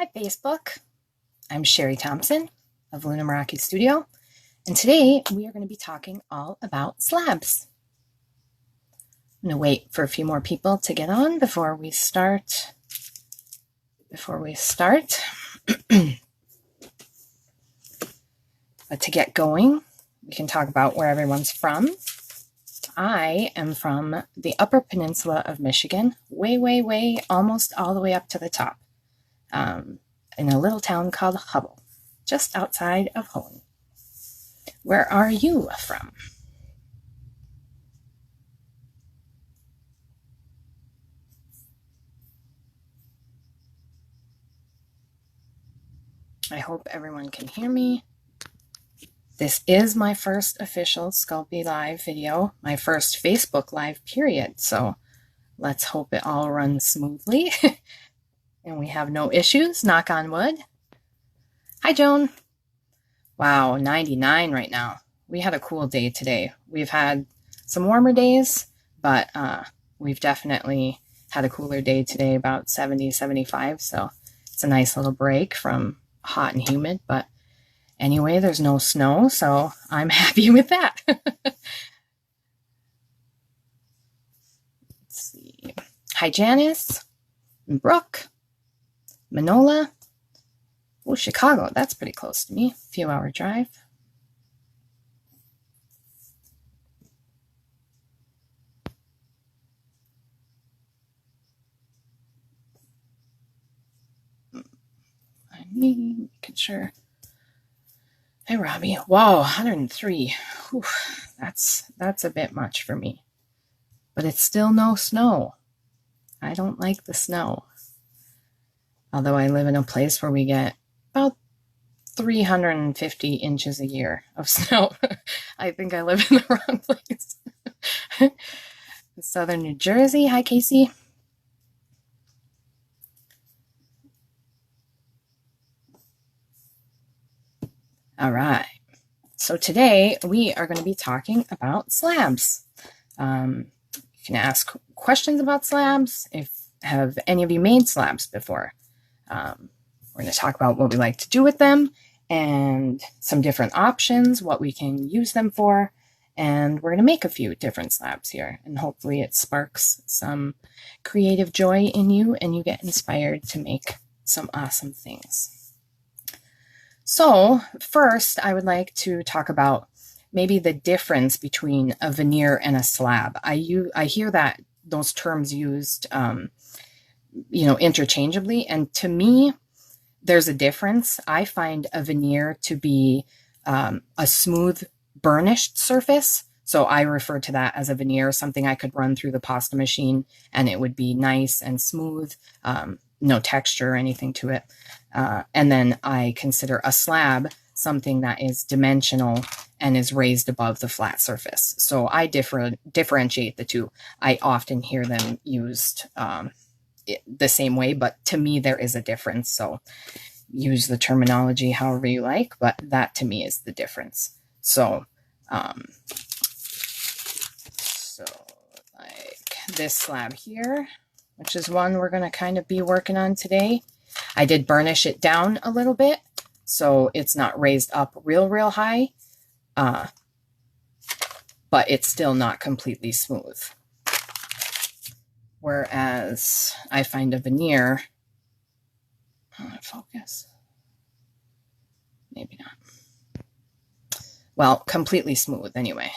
Hi, Facebook. I'm Sherry Thompson of Luna Meraki Studio, and today we are going to be talking all about slabs. I'm going to wait for a few more people to get on before we start. But to get going, we can talk about where everyone's from. I am from the Upper Peninsula of Michigan, way, almost all the way up to the top, in a little town called Hubble, just outside of Hone. Where are you from? I hope everyone can hear me. This is my first official Sculpey Live video, my first Facebook Live period, so let's hope it all runs smoothly and we have no issues, knock on wood. Hi, Joan. Wow, 99 right now. We had a cool day today. We've had some warmer days, but we've definitely had a cooler day today, about 70, 75, so it's a nice little break from hot and humid, but anyway, there's no snow, so I'm happy with that. Let's see. Hi, Janice, Brooke, Manola. Oh, Chicago, that's pretty close to me. Few-hour drive. Making sure. Hey, Robbie. Wow, 103. Whew, that's a bit much for me. But it's still no snow. I don't like the snow. Although I live in a place where we get about 350 inches a year of snow. I think I live in the wrong place. Southern New Jersey. Hi, Casey. All right. So today we are going to be talking about slabs. You can ask questions about slabs. Have any of you made slabs before? We're going to talk about what we like to do with them and some different options, what we can use them for, and we're going to make a few different slabs here, and hopefully it sparks some creative joy in you and you get inspired to make some awesome things. So first, I would like to talk about maybe the difference between a veneer and a slab. I hear that those terms used, interchangeably, and to me, there's a difference. I find a veneer to be a smooth, burnished surface. So I refer to that as a veneer, something I could run through the pasta machine and it would be nice and smooth, no texture or anything to it. And then I consider a slab something that is dimensional and is raised above the flat surface. So I differentiate the two. I often hear them used the same way, but to me there is a difference. So use the terminology however you like, but that to me is the difference. So like this slab here, which is one we're going to kind of be working on today. I did burnish it down a little bit, so it's not raised up real high, but it's still not completely smooth. Whereas I find a veneer, focus, maybe not. Well, completely smooth anyway.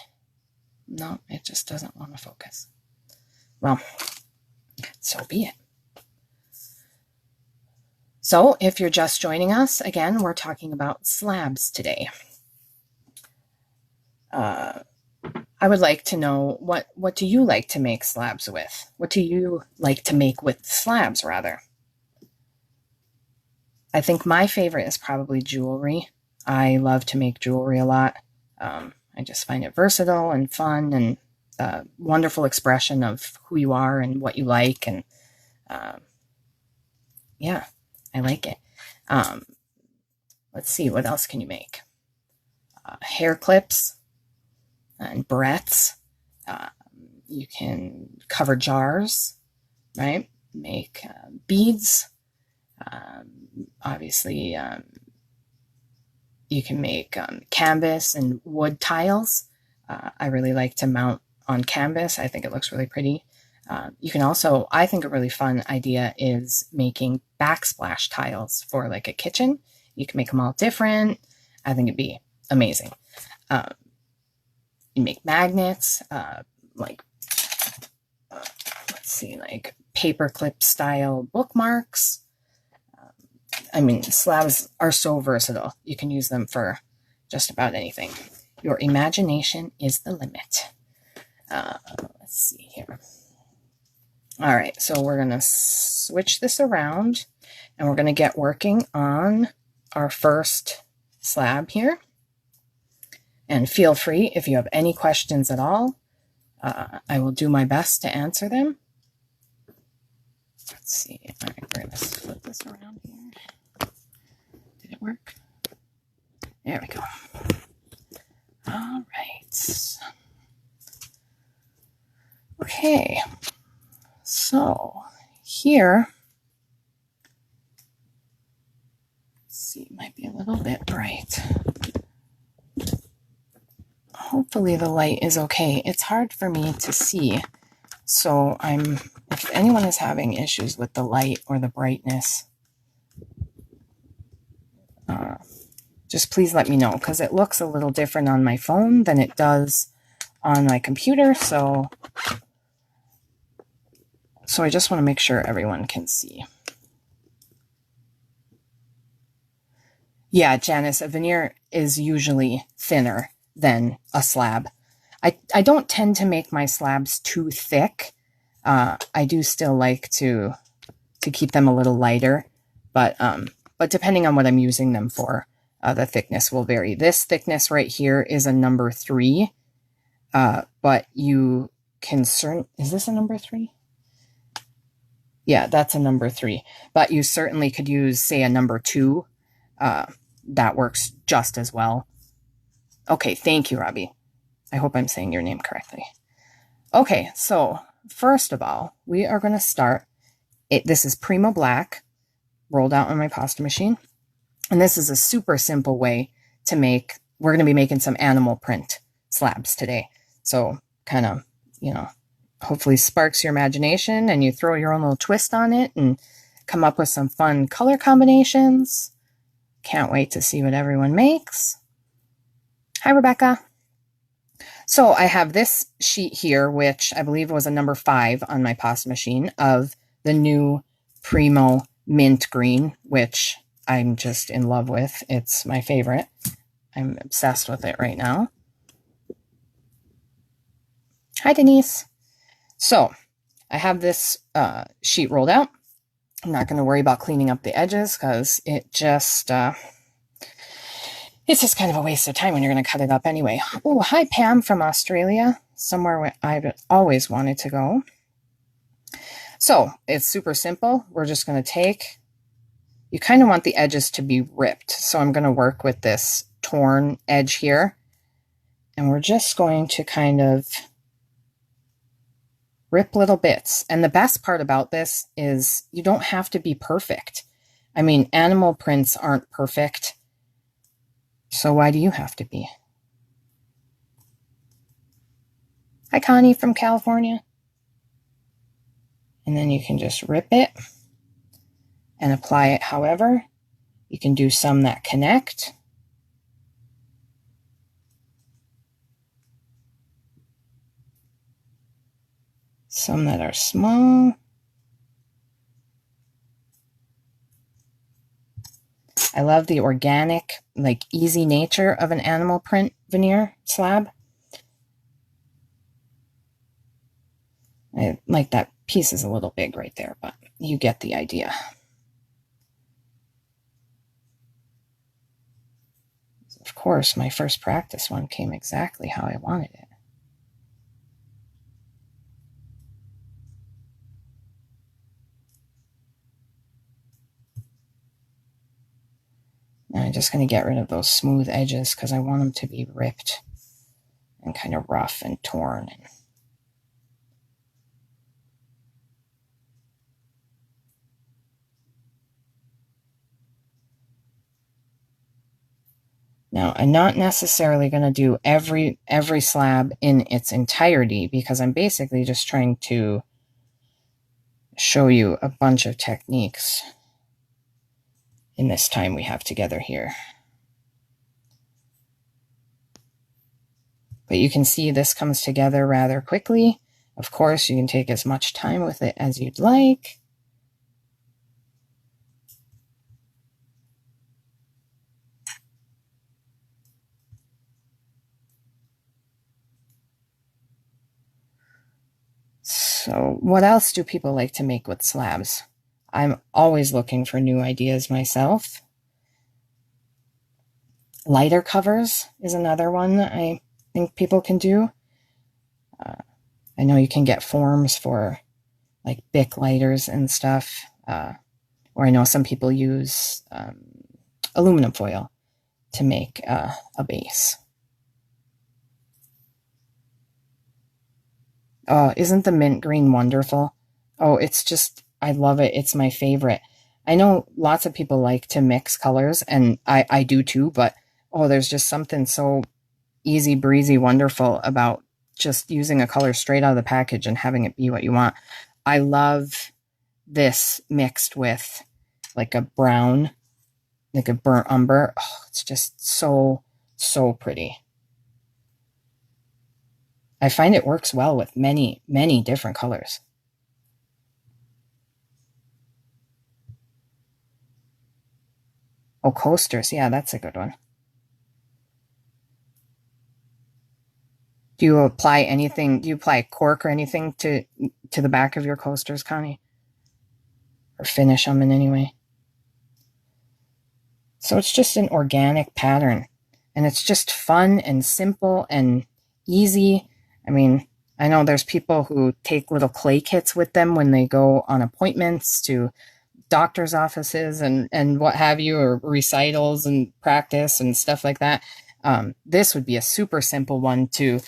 No, it just doesn't want to focus. Well, so be it. So if you're just joining us, again, we're talking about slabs today. I would like to know, what do you like to make slabs with? What do you like to make with slabs, rather? I think my favorite is probably jewelry. I love to make jewelry a lot. I just find it versatile and fun and a wonderful expression of who you are and what you like. And yeah, I like it. Let's see, what else can you make? Hair clips and barrettes. You can cover jars, right? Make beads. Obviously, you can make canvas and wood tiles. I really like to mount on canvas. I think it looks really pretty. You can also, I think a really fun idea is making backsplash tiles for like a kitchen. You can make them all different. I think it'd be amazing. You make magnets, like, let's see, like paperclip style bookmarks. I mean, slabs are so versatile. You can use them for just about anything. Your imagination is the limit. Let's see here. All right, so we're going to switch this around and we're going to get working on our first slab here. And feel free, if you have any questions at all, I will do my best to answer them. Let's see. All right, we're going to flip this around here. Did it work? There we go. All right. Okay. So here, let's see, it might be a little bit bright. Hopefully the light is okay. It's hard for me to see. So if anyone is having issues with the light or the brightness, just please let me know, because it looks a little different on my phone than it does on my computer. So I just want to make sure everyone can see. Yeah, Janice, a veneer is usually thinner than a slab. I don't tend to make my slabs too thick. I do still like to keep them a little lighter, but depending on what I'm using them for, the thickness will vary. This thickness right here is a number 3, but you can is this a number 3? Yeah, that's a number 3, but you certainly could use, say, a number 2. That works just as well. Okay, thank you, Robbie. I hope I'm saying your name correctly. Okay, so first of all, we are going to start. This is Primo Black, rolled out on my pasta machine. And this is a super simple way to make, we're going to be making some animal print slabs today. So kind of, hopefully sparks your imagination and you throw your own little twist on it and come up with some fun color combinations. Can't wait to see what everyone makes. Hi, Rebecca. So I have this sheet here, which I believe was a number 5 on my pasta machine, of the new Primo Mint Green, which I'm just in love with. It's my favorite. I'm obsessed with it right now. Hi, Denise. So I have this sheet rolled out. I'm not going to worry about cleaning up the edges because it's just kind of a waste of time when you're going to cut it up anyway. Oh, hi, Pam from Australia, somewhere I've always wanted to go. So it's super simple. We're just going to take, you kind of want the edges to be ripped. So I'm going to work with this torn edge here. And we're just going to kind of rip little bits. And the best part about this is you don't have to be perfect. I mean, animal prints aren't perfect. So why do you have to be? Hi, Connie from California. And then you can just rip it and apply it however. You can do some that connect. Some that are small. I love the organic, like easy nature of an animal print veneer slab. I like that piece is a little big right there, but you get the idea. Of course, my first practice one came exactly how I wanted it. Now I'm just going to get rid of those smooth edges because I want them to be ripped and kind of rough and torn. Now, I'm not necessarily going to do every slab in its entirety because I'm basically just trying to show you a bunch of techniques in this time we have together here. But you can see this comes together rather quickly. Of course, you can take as much time with it as you'd like. So what else do people like to make with slabs? I'm always looking for new ideas myself. Lighter covers is another one that I think people can do. I know you can get forms for like Bic lighters and stuff. Or I know some people use aluminum foil to make a base. Oh, isn't the mint green wonderful? Oh, it's just, I love it. It's my favorite. I know lots of people like to mix colors, and I do too, but oh, there's just something so easy breezy wonderful about just using a color straight out of the package and having it be what you want. I love this mixed with like a brown, like a burnt umber. Oh, it's just so pretty. I find it works well with many different colors. Oh, coasters. Yeah, that's a good one. Do you apply anything? Do you apply cork or anything to the back of your coasters, Connie? Or finish them in any way? So it's just an organic pattern. And it's just fun and simple and easy. I mean, I know there's people who take little clay kits with them when they go on appointments to doctor's offices and what have you, or recitals and practice and stuff like that. This would be a super simple one to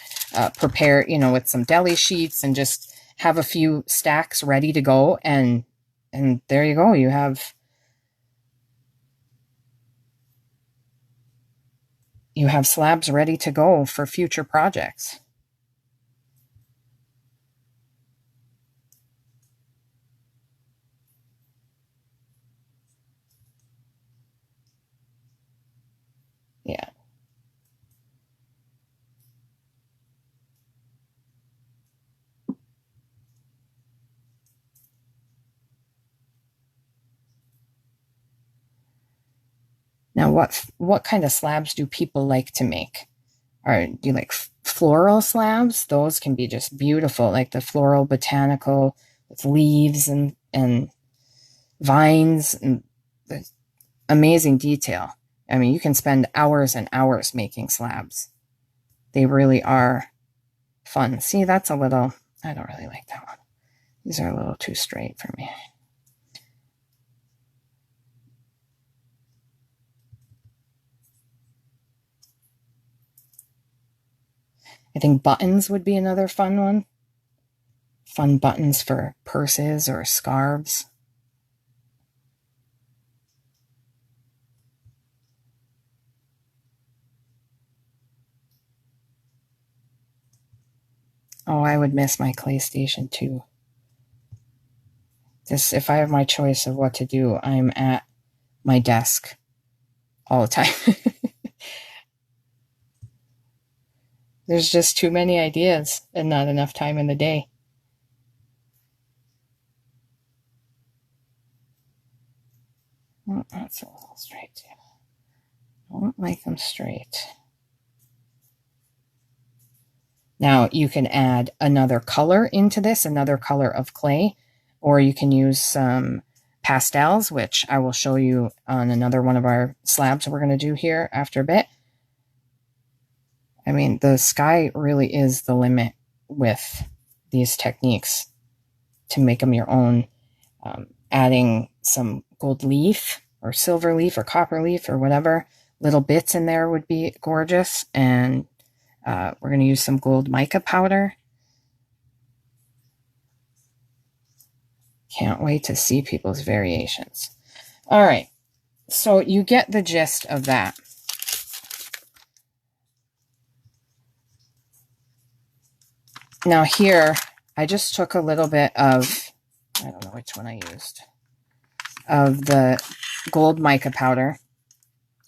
prepare, you know, with some deli sheets and just have a few stacks ready to go. And there you go. You have slabs ready to go for future projects. Yeah. Now, what kind of slabs do people like to make? Or do you like floral slabs? Those can be just beautiful, like the floral botanical with leaves and vines and amazing detail. I mean, you can spend hours and hours making slabs. They really are fun. See, that's a little, I don't really like that one. These are a little too straight for me. I think buttons would be another fun one. Fun buttons for purses or scarves. Oh, I would miss my clay station too. This, if I have my choice of what to do, I'm at my desk all the time. There's just too many ideas and not enough time in the day. Oh, that's a little straight too. I don't like them straight. Now you can add another color into this, another color of clay, or you can use some pastels, which I will show you on another one of our slabs we're going to do here after a bit. I mean, the sky really is the limit with these techniques to make them your own. Adding some gold leaf or silver leaf or copper leaf or whatever little bits in there would be gorgeous. And we're going to use some gold mica powder. Can't wait to see people's variations. All right, so you get the gist of that. Now here, I just took a little bit of, I don't know which one I used, of the gold mica powder,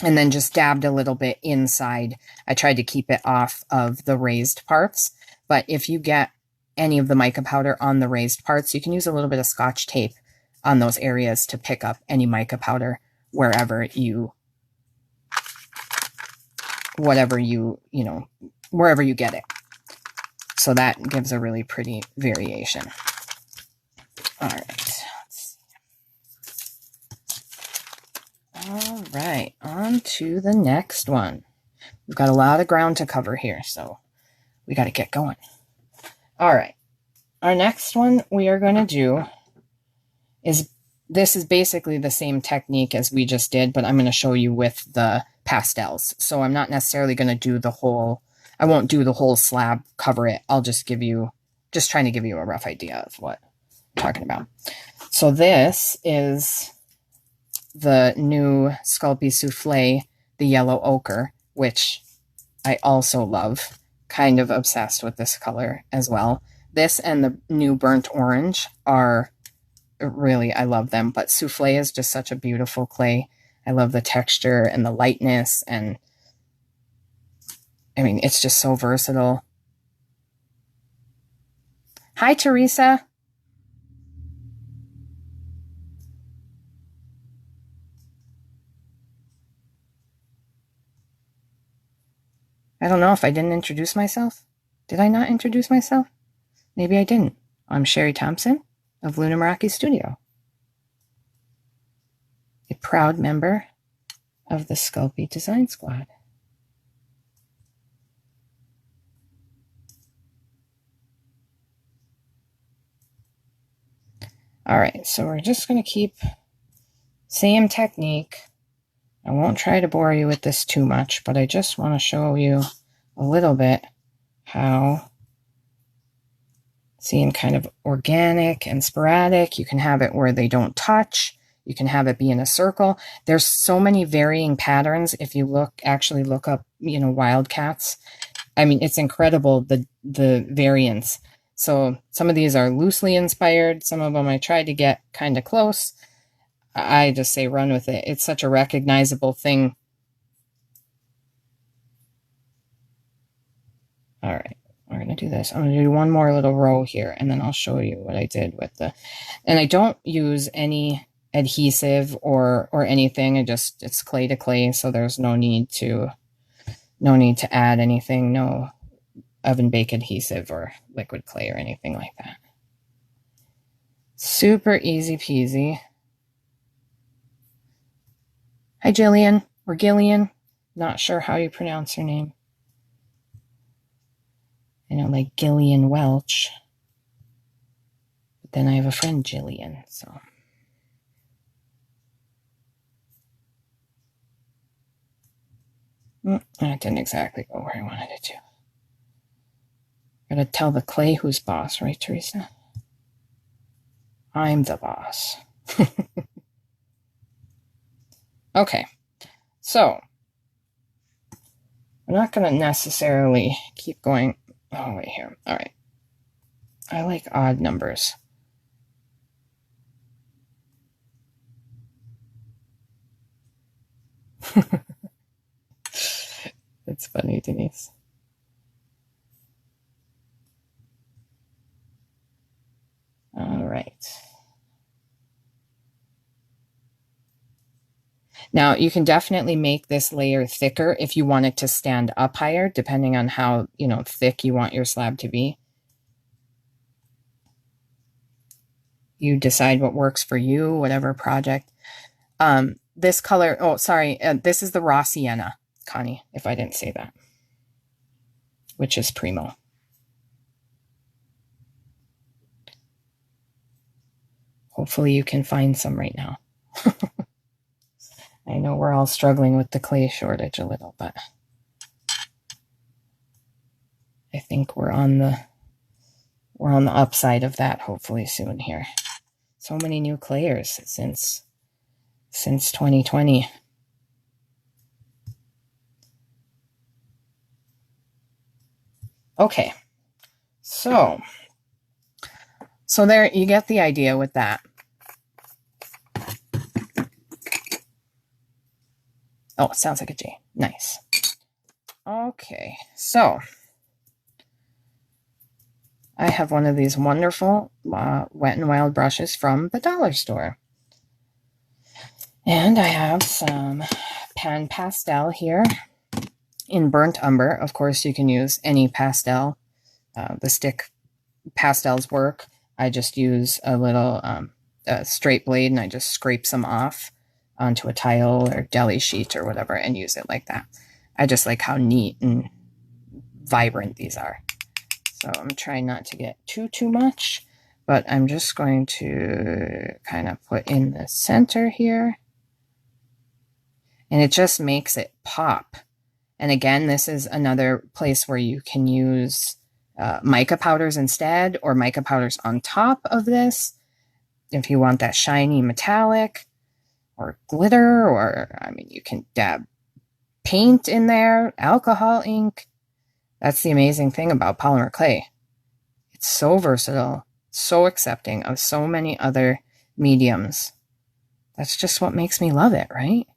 and then just dabbed a little bit inside. I tried to keep it off of the raised parts, but if you get any of the mica powder on the raised parts, you can use a little bit of Scotch tape on those areas to pick up any mica powder wherever you, wherever you get it. So that gives a really pretty variation. All right. Let's see. All right, on to the next one. We've got a lot of ground to cover here, so we got to get going. All right. Our next one we are going to do is, this is basically the same technique as we just did, but I'm going to show you with the pastels. So I'm not necessarily going to do the whole, I won't do the whole slab, cover it. I'll just trying to give you a rough idea of what I'm talking about. So this is the new Sculpey Souffle, the yellow ochre, which I also love. Kind of obsessed with this color as well. This and the new burnt orange are really, I love them, but Souffle is just such a beautiful clay. I love the texture and the lightness, and I mean, it's just so versatile. Hi, Teresa. I don't know if I didn't introduce myself. Did I not introduce myself? Maybe I didn't. I'm Sherry Thompson of Luna Meraki Studio, a proud member of the Sculpey Design Squad. All right, so we're just going to keep same technique. I won't try to bore you with this too much, but I just want to show you a little bit how, seeing kind of organic and sporadic. You can have it where they don't touch. You can have it be in a circle. There's so many varying patterns. If you actually look up, wildcats, I mean, it's incredible, the variance. So some of these are loosely inspired. Some of them I tried to get kind of close. I just say run with it. It's such a recognizable thing. All right, we're going to do this. I'm going to do one more little row here, and then I'll show you what I did with and I don't use any adhesive or anything. It's clay to clay, so there's no need to add anything. No oven bake adhesive or liquid clay or anything like that. Super easy peasy. Hi, Jillian, or Gillian. Not sure how you pronounce her name. I know, like Gillian Welch. But then I have a friend, Jillian, so. That didn't exactly go where I wanted it to. Gotta tell the clay who's boss, right, Teresa? I'm the boss. Okay, so I'm not going to necessarily keep going. Oh, wait here. All right. I like odd numbers. It's funny, Denise. All right. Now, you can definitely make this layer thicker if you want it to stand up higher, depending on how, thick you want your slab to be. You decide what works for you, whatever project. This color, oh, sorry, this is the raw sienna, Connie, if I didn't say that, which is primo. Hopefully you can find some right now. I know we're all struggling with the clay shortage a little, but I think we're on the upside of that hopefully soon here. So many new clayers since 2020. Okay, So there you get the idea with that. Oh, it sounds like a J. Nice. Okay, so I have one of these wonderful Wet n Wild brushes from the dollar store. And I have some pan pastel here in burnt umber. Of course, you can use any pastel. The stick pastels work. I just use a little straight blade and I just scrape some off onto a tile or deli sheet or whatever and use it like that. I just like how neat and vibrant these are. So I'm trying not to get too much, but I'm just going to kind of put in the center here. And it just makes it pop. And again, this is another place where you can use mica powders instead, or mica powders on top of this if you want that shiny metallic, or glitter, or I mean, you can dab paint in there, alcohol ink. That's the amazing thing about polymer clay. It's so versatile, so accepting of so many other mediums. That's just what makes me love it, right?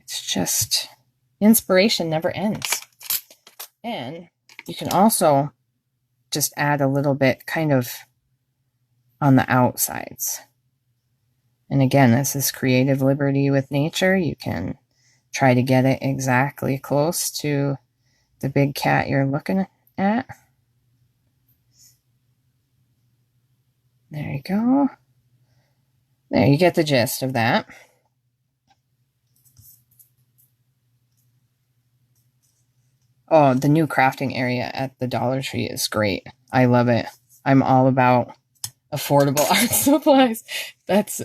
It's just, inspiration never ends. And you can also just add a little bit kind of on the outsides. And again, this is creative liberty with nature. You can try to get it exactly close to the big cat you're looking at. There you go. There, you get the gist of that. Oh, the new crafting area at the Dollar Tree is great. I love it. I'm all about affordable art supplies.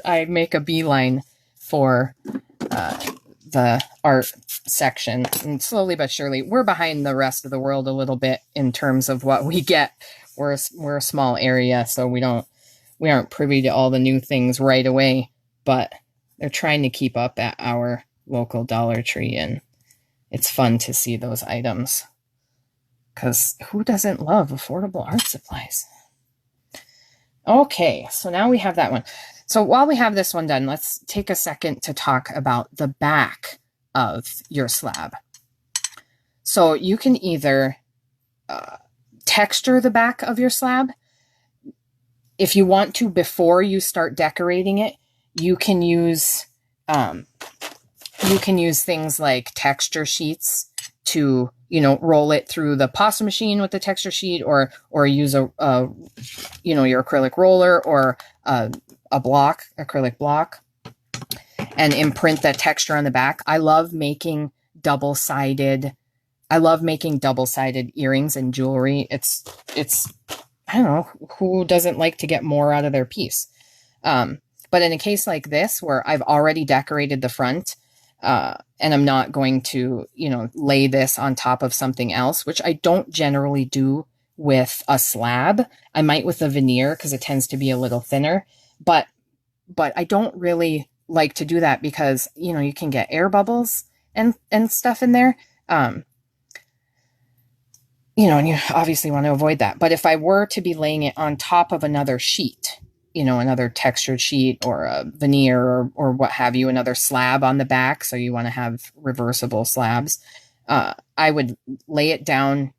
I make a beeline for the art section. And slowly but surely, we're behind the rest of the world a little bit in terms of what we get. We're a small area, so we aren't privy to all the new things right away. But they're trying to keep up at our local Dollar Tree, and it's fun to see those items, because who doesn't love affordable art supplies? Okay, so now we have that one. So while we have this one done, let's take a second to talk about the back of your slab. So you can either texture the back of your slab. If you want to, before you start decorating it, you can use things like texture sheets to, roll it through the pasta machine with the texture sheet, or use your acrylic roller or a acrylic block, and imprint that texture on the back. I love making double-sided earrings and jewelry. It's I don't know, who doesn't like to get more out of their piece? But in a case like this, where I've already decorated the front, and I'm not going to, lay this on top of something else, which I don't generally do with a slab. I might with a veneer because it tends to be a little thinner, but I don't really like to do that because, you can get air bubbles and stuff in there. And you obviously want to avoid that. But if I were to be laying it on top of another sheet, another textured sheet or a veneer or what have you, another slab on the back, so you want to have reversible slabs, I would lay it down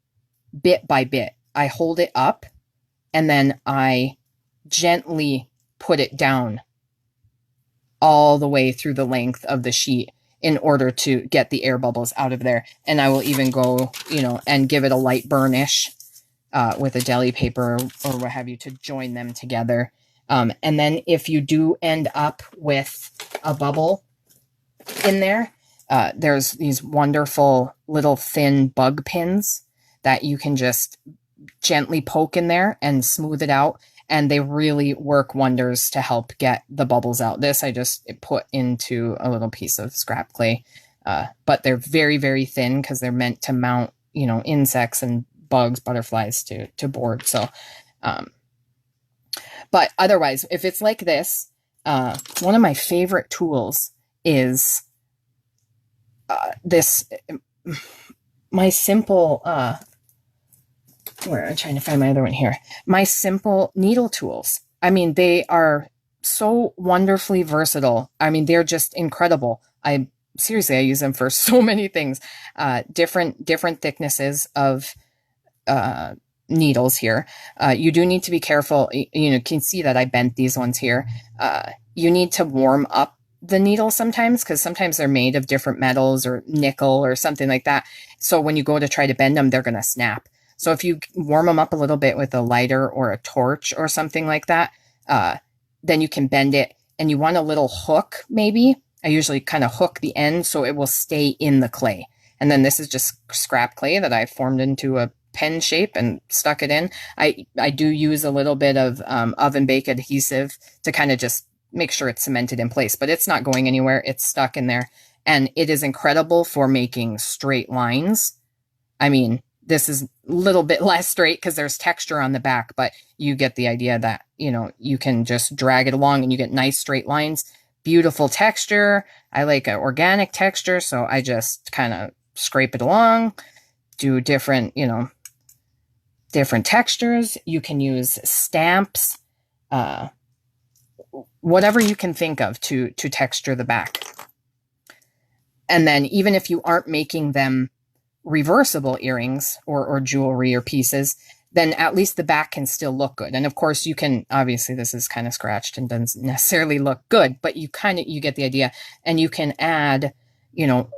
bit by bit. I hold it up and then I gently put it down all the way through the length of the sheet in order to get the air bubbles out of there. And I will even go, and give it a light burnish with a deli paper or what have you to join them together. And then if you do end up with a bubble in there, there's these wonderful little thin bug pins that you can just gently poke in there and smooth it out. And they really work wonders to help get the bubbles out. This I just put into a little piece of scrap clay. But they're very, very thin because they're meant to mount, insects and bugs, butterflies to board. So, but otherwise, if it's like this, one of my favorite tools is my simple where I'm trying to find my other one here. My simple needle tools. I mean, they are so wonderfully versatile. I mean, they're just incredible. Seriously, I use them for so many things. Different thicknesses of needles here. You do need to be careful. You can see that I bent these ones here. You need to warm up the needles sometimes, because sometimes they're made of different metals or nickel or something like that. So when you go to try to bend them, they're going to snap. So if you warm them up a little bit with a lighter or a torch or something like that, then you can bend it. And you want a little hook, maybe. I usually kind of hook the end so it will stay in the clay. And then this is just scrap clay that I formed into a pen shape and stuck it in. I do use a little bit of oven bake adhesive to kind of just make sure it's cemented in place, but it's not going anywhere. It's stuck in there. And it is incredible for making straight lines. I mean, this is a little bit less straight because there's texture on the back, but you get the idea that, you can just drag it along and you get nice straight lines, beautiful texture. I like an organic texture, so I just kind of scrape it along, do different, different textures. You can use stamps, whatever you can think of to texture the back. And then even if you aren't making them reversible earrings or jewelry or pieces, then at least the back can still look good. And of course you can, obviously this is kind of scratched and doesn't necessarily look good, but you get the idea. And you can add,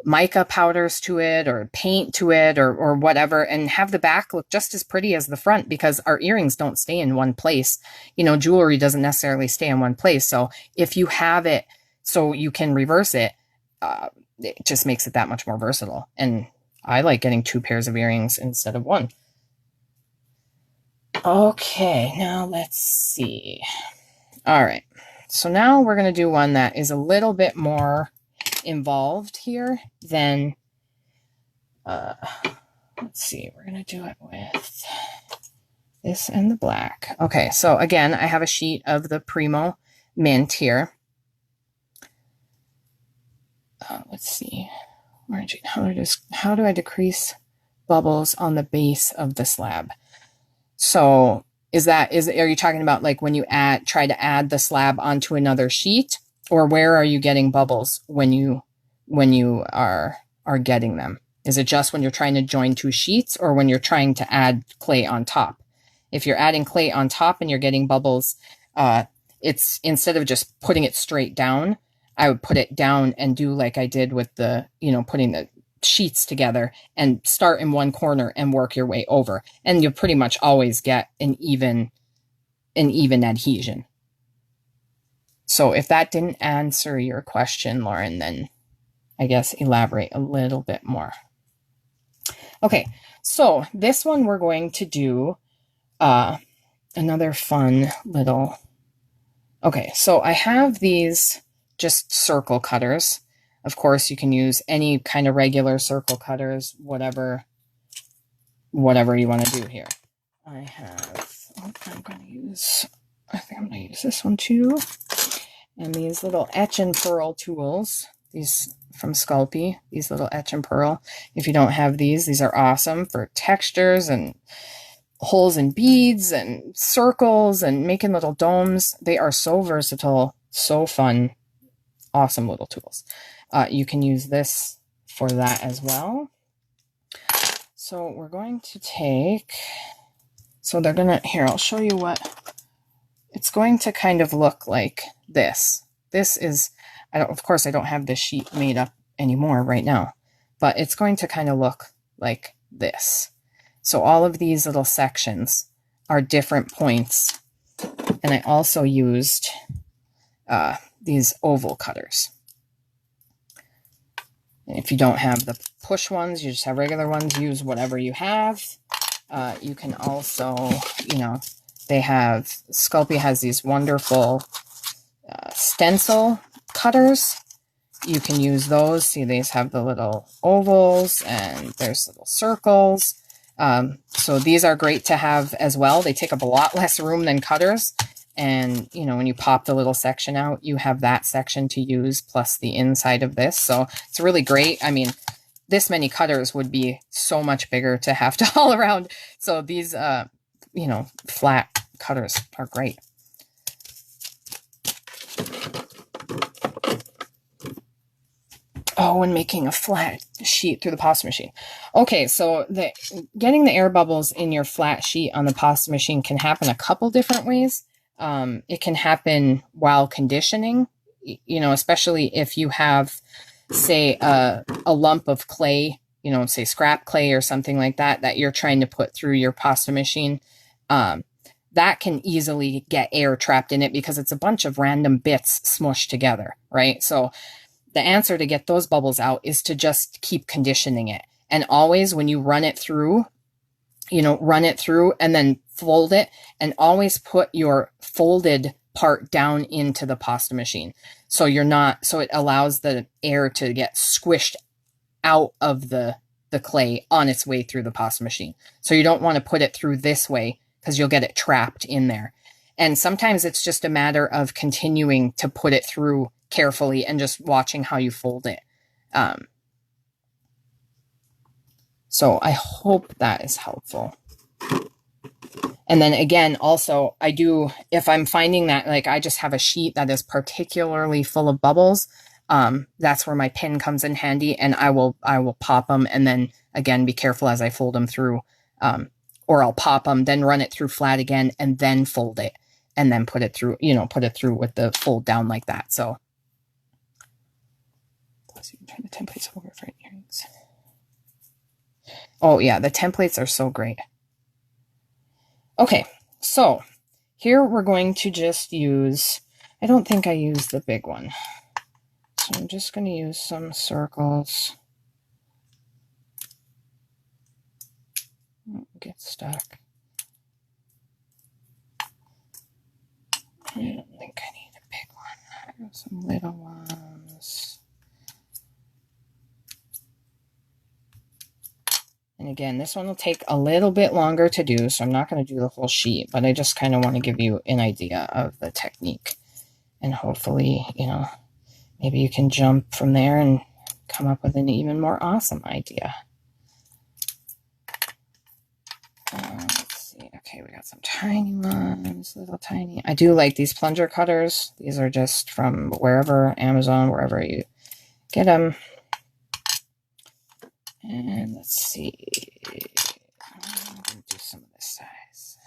mica powders to it or paint to it or whatever, and have the back look just as pretty as the front, because our earrings don't stay in one place. Jewelry doesn't necessarily stay in one place. So if you have it so you can reverse it, it just makes it that much more versatile. And I like getting 2 pairs of earrings instead of 1. Okay, now let's see. All right, so now we're going to do one that is a little bit more involved here than, let's see, we're going to do it with this and the black. Okay, so again, I have a sheet of the Primo Mint here. Let's see, how do I decrease bubbles on the base of the slab? So are you talking about like when you try to add the slab onto another sheet, or where are you getting bubbles when you are getting them? Is it just when you're trying to join 2 sheets, or when you're trying to add clay on top? If you're adding clay on top and you're getting bubbles, it's, instead of just putting it straight down, I would put it down and do like I did with the, putting the sheets together, and start in one corner and work your way over. And you'll pretty much always get an even adhesion. So if that didn't answer your question, Lauren, then I guess elaborate a little bit more. Okay, so this one we're going to do another fun little... Okay, so I have these just circle cutters. Of course, you can use any kind of regular circle cutters, whatever you want to do here. I think I'm going to use this one too. And these little etch and pearl tools, these from Sculpey, these little etch and pearl. If you don't have these are awesome for textures and holes and beads and circles and making little domes. They are so versatile, so fun, awesome little tools. You can use this for that as well. So we're going to take, here, I'll show you what it's going to kind of look like. This is, of course I don't have this sheet made up anymore right now, but it's going to kind of look like this. So all of these little sections are different points. And I also used these oval cutters. If you don't have the push ones, you just have regular ones, use whatever you have. You can also, Sculpey has these wonderful stencil cutters. You can use those. See, these have the little ovals and there's little circles. So these are great to have as well. They take up a lot less room than cutters. And, when you pop the little section out, you have that section to use plus the inside of this. So it's really great. I mean, this many cutters would be so much bigger to have to haul around. So these, you know, flat cutters are great. Oh, and making a flat sheet through the pasta machine. Okay, so getting the air bubbles in your flat sheet on the pasta machine can happen a couple different ways. It can happen while conditioning, you know, especially if you have, say, a lump of clay, you know, say scrap clay or something like that, that you're trying to put through your pasta machine. That can easily get air trapped in it because it's a bunch of random bits smushed together, right? So the answer to get those bubbles out is to just keep conditioning it. And always when you run it through, you know, run it through and then fold it, and always put your folded part down into the pasta machine. So so it allows the air to get squished out of the clay on its way through the pasta machine. So you don't want to put it through this way because you'll get it trapped in there. And sometimes it's just a matter of continuing to put it through carefully and just watching how you fold it. So I hope that is helpful. And then again, also if I'm finding that like I just have a sheet that is particularly full of bubbles, that's where my pin comes in handy, and I will pop them, and then again, be careful as I fold them through, or I'll pop them, then run it through flat again, and then fold it, and then put it through, you know, put it through with the fold down like that. So you can turn the templates over for earrings. Oh yeah, the templates are so great. Okay, so here we're going to just use, I don't think I used the big one. So I'm just going to use some circles. Get stuck. I don't think I need a big one. I have some little ones. And again, this one will take a little bit longer to do, so I'm not going to do the whole sheet, but I just kind of want to give you an idea of the technique. And hopefully, you know, maybe you can jump from there and come up with an even more awesome idea. Let's see. Okay, we got some tiny ones, little tiny. I do like these plunger cutters. These are just from wherever, Amazon, wherever you get them. And let's see, I'm going to do some of this size.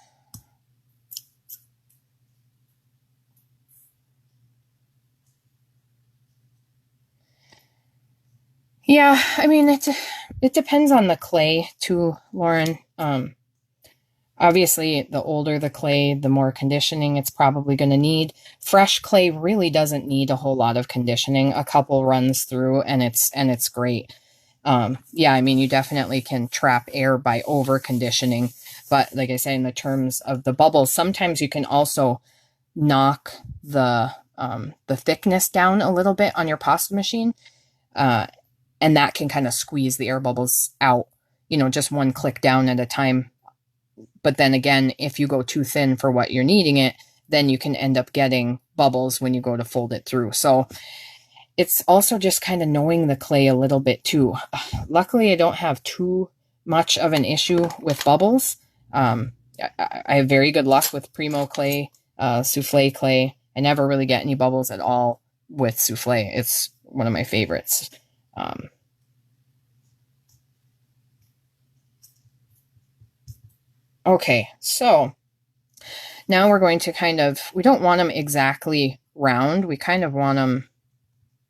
Yeah, I mean, it depends on the clay too, Lauren. Obviously, the older the clay, the more conditioning it's probably going to need. Fresh clay really doesn't need a whole lot of conditioning. A couple runs through and it's great. Yeah, I mean, you definitely can trap air by over conditioning, but like I say, in the terms of the bubbles, sometimes you can also knock the thickness down a little bit on your pasta machine, and that can kind of squeeze the air bubbles out, you know, just one click down at a time. But then again, if you go too thin for what you're needing it, then you can end up getting bubbles when you go to fold it through. So it's also just kind of knowing the clay a little bit too. Luckily, I don't have too much of an issue with bubbles. I have very good luck with Primo clay, souffle clay. I never really get any bubbles at all with souffle. It's one of my favorites. Okay, so now we're going to we don't want them exactly round. We kind of want them,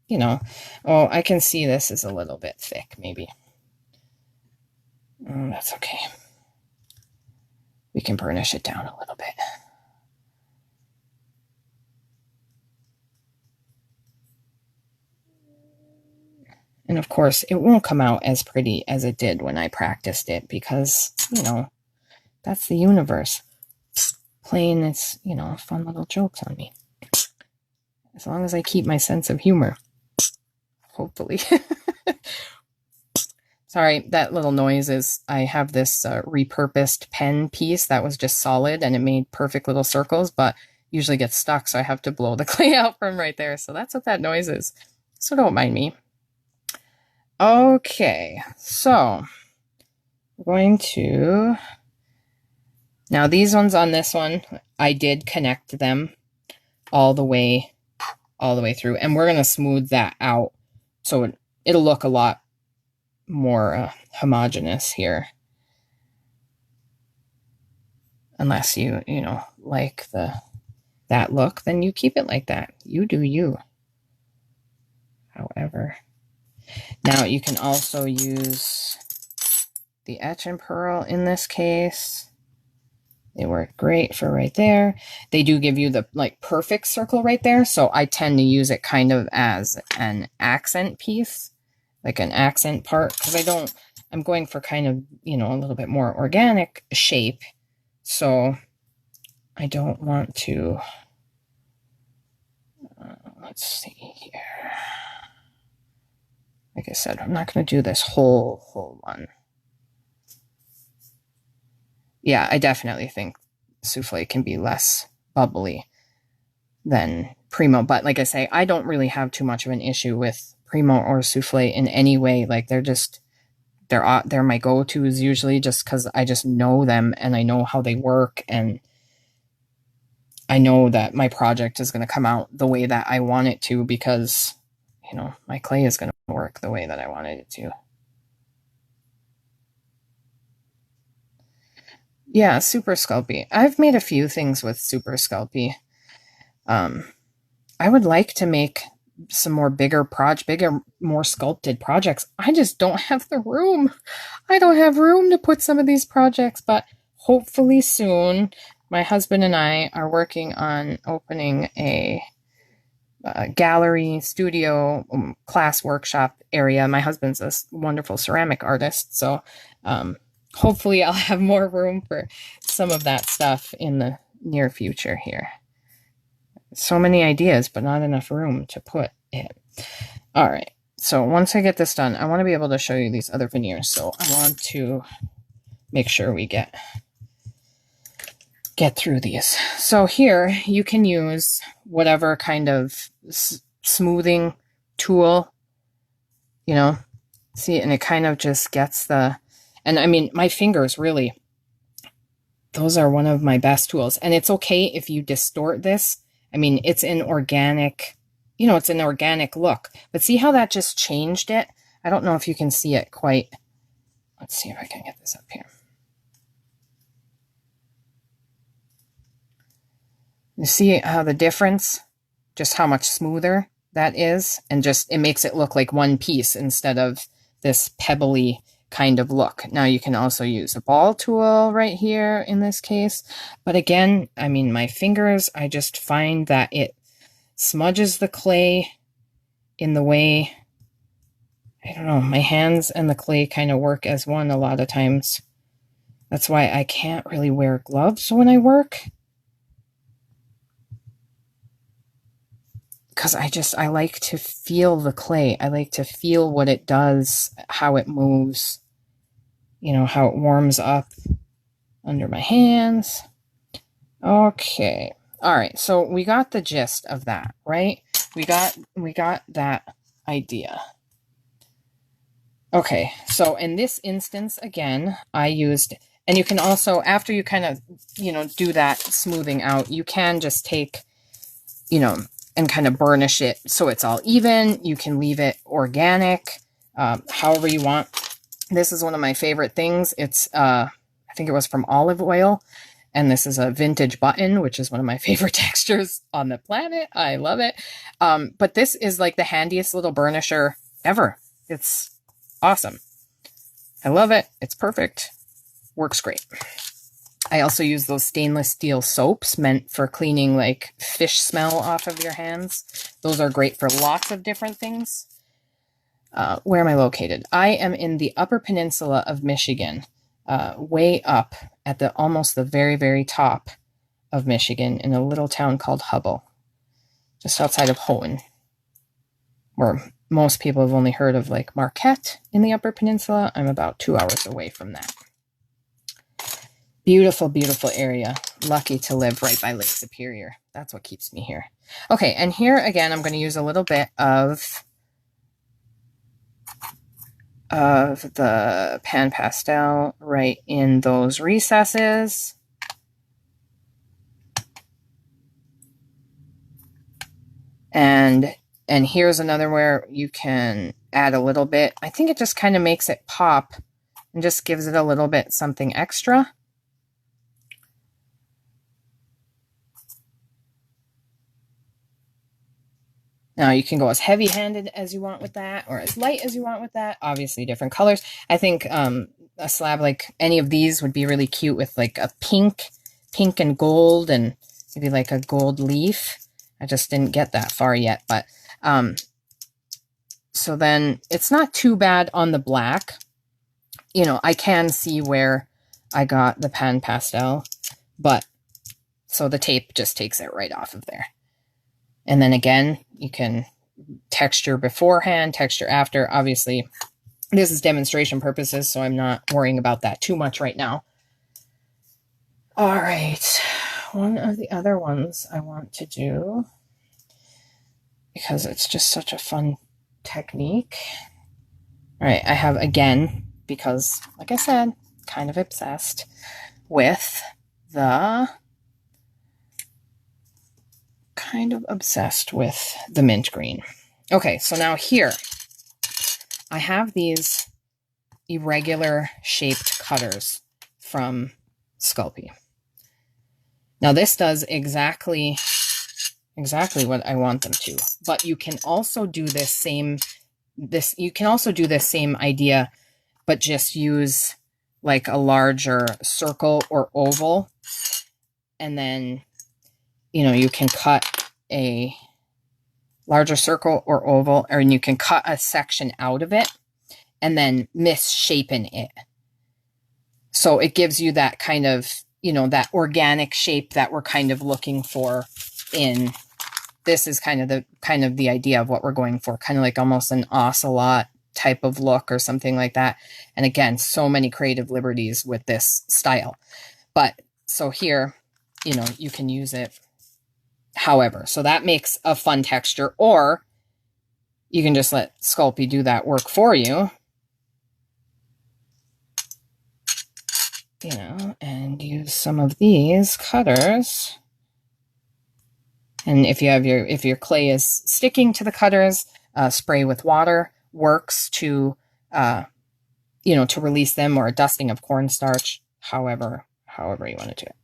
you know, oh, I can see this is a little bit thick, maybe. That's okay. We can burnish it down a little bit. And of course, it won't come out as pretty as it did when I practiced it because, you know, that's the universe playing its, you know, fun little jokes on me. As long as I keep my sense of humor. Hopefully. Sorry, that little noise is, I have this repurposed pen piece that was just solid and it made perfect little circles, but usually gets stuck, so I have to blow the clay out from right there. So that's what that noise is. So don't mind me. Okay, so we're going to, now these ones on this one, I did connect them all the way through, and we're going to smooth that out so it'll look a lot more homogeneous here. Unless you know, like that look, then you keep it like that. You do you. However, now you can also use the etch and pearl in this case. They work great for right there. They do give you the like perfect circle right there, so I tend to use it kind of as an accent piece, like an accent part, because I'm going for kind of, you know, a little bit more organic shape. So I don't want to, let's see here. Like I said, I'm not going to do this whole one. Yeah, I definitely think souffle can be less bubbly than primo. But like I say, I don't really have too much of an issue with primo or souffle in any way. Like they're my go-tos usually, just because I just know them and I know how they work, and I know that my project is going to come out the way that I want it to, because, you know, my clay is going to work the way that I wanted it to. Yeah, Super Sculpey. I've made a few things with Super Sculpey. I would like to make some more bigger, more sculpted projects. I just don't have the room. I don't have room to put some of these projects, but hopefully soon. My husband and I are working on opening a gallery, studio, class workshop area. My husband's a wonderful ceramic artist, so hopefully I'll have more room for some of that stuff in the near future here. So many ideas, but not enough room to put it. All right, so once I get this done, I want to be able to show you these other veneers, so I want to make sure we get through these. So here you can use whatever kind of smoothing tool, you know, see, and it kind of just gets and I mean, my fingers really, those are one of my best tools. And it's okay if you distort this. I mean, it's an organic, you know, it's an organic look, but see how that just changed it? I don't know if you can see it quite. Let's see if I can get this up here. You see how the difference, just how much smoother that is, and just it makes it look like one piece instead of this pebbly kind of look. Now you can also use a ball tool right here in this case, but again, I mean, my fingers, I just find that it smudges the clay in the way, I don't know, my hands and the clay kind of work as one a lot of times. That's why I can't really wear gloves when I work, because I like to feel the clay. I like to feel what it does, how it moves, you know, how it warms up under my hands. Okay. All right. So we got the gist of that, right? We got that idea. Okay. So in this instance, again, I used, and you can also, after you kind of, you know, do that smoothing out, you can just take, you know, and kind of burnish it so it's all even. You can leave it organic, however you want. This is one of my favorite things. It's, I think it was from Olive Oil, and this is a vintage button, which is one of my favorite textures on the planet. I love it. But this is like the handiest little burnisher ever. It's awesome. I love it. It's perfect. Works great. I also use those stainless steel soaps meant for cleaning like fish smell off of your hands. Those are great for lots of different things. Where am I located? I am in the Upper Peninsula of Michigan, way up at almost the very, very top of Michigan in a little town called Hubble, just outside of Houghton, where most people have only heard of like Marquette in the Upper Peninsula. I'm about 2 hours away from that. Beautiful, beautiful area. Lucky to live right by Lake Superior. That's what keeps me here. Okay, and here again, I'm going to use a little bit of of the pan pastel right in those recesses. And here's another where you can add a little bit. I think it just kind of makes it pop and just gives it a little bit something extra. Now you can go as heavy-handed as you want with that, or as light as you want with that. Obviously different colors. I think a slab like any of these would be really cute with like a pink and gold, and maybe like a gold leaf. I just didn't get that far yet, but so then it's not too bad on the black. You know, I can see where I got the pan pastel, but so the tape just takes it right off of there. And then again, you can texture beforehand, texture after. Obviously, this is demonstration purposes, so I'm not worrying about that too much right now. All right, one of the other ones I want to do, because it's just such a fun technique. All right, I have, again, because like I said, kind of obsessed with the mint green. Okay, so now here I have these irregular shaped cutters from Sculpey. Now this does exactly what I want them to, but you can also do this same idea, but just use like a larger circle or oval, and then you know, you can cut a larger circle or oval, or you can cut a section out of it and then misshapen it. So it gives you that kind of, you know, that organic shape that we're kind of looking for in this. Is kind of the idea of what we're going for, kind of like almost an ocelot type of look or something like that. And again, so many creative liberties with this style. But so here, you know, you can use it however. So that makes a fun texture, or you can just let Sculpey do that work for you. You know, and use some of these cutters. And if your clay is sticking to the cutters, spray with water works to, you know, to release them, or a dusting of cornstarch, however you want to do it.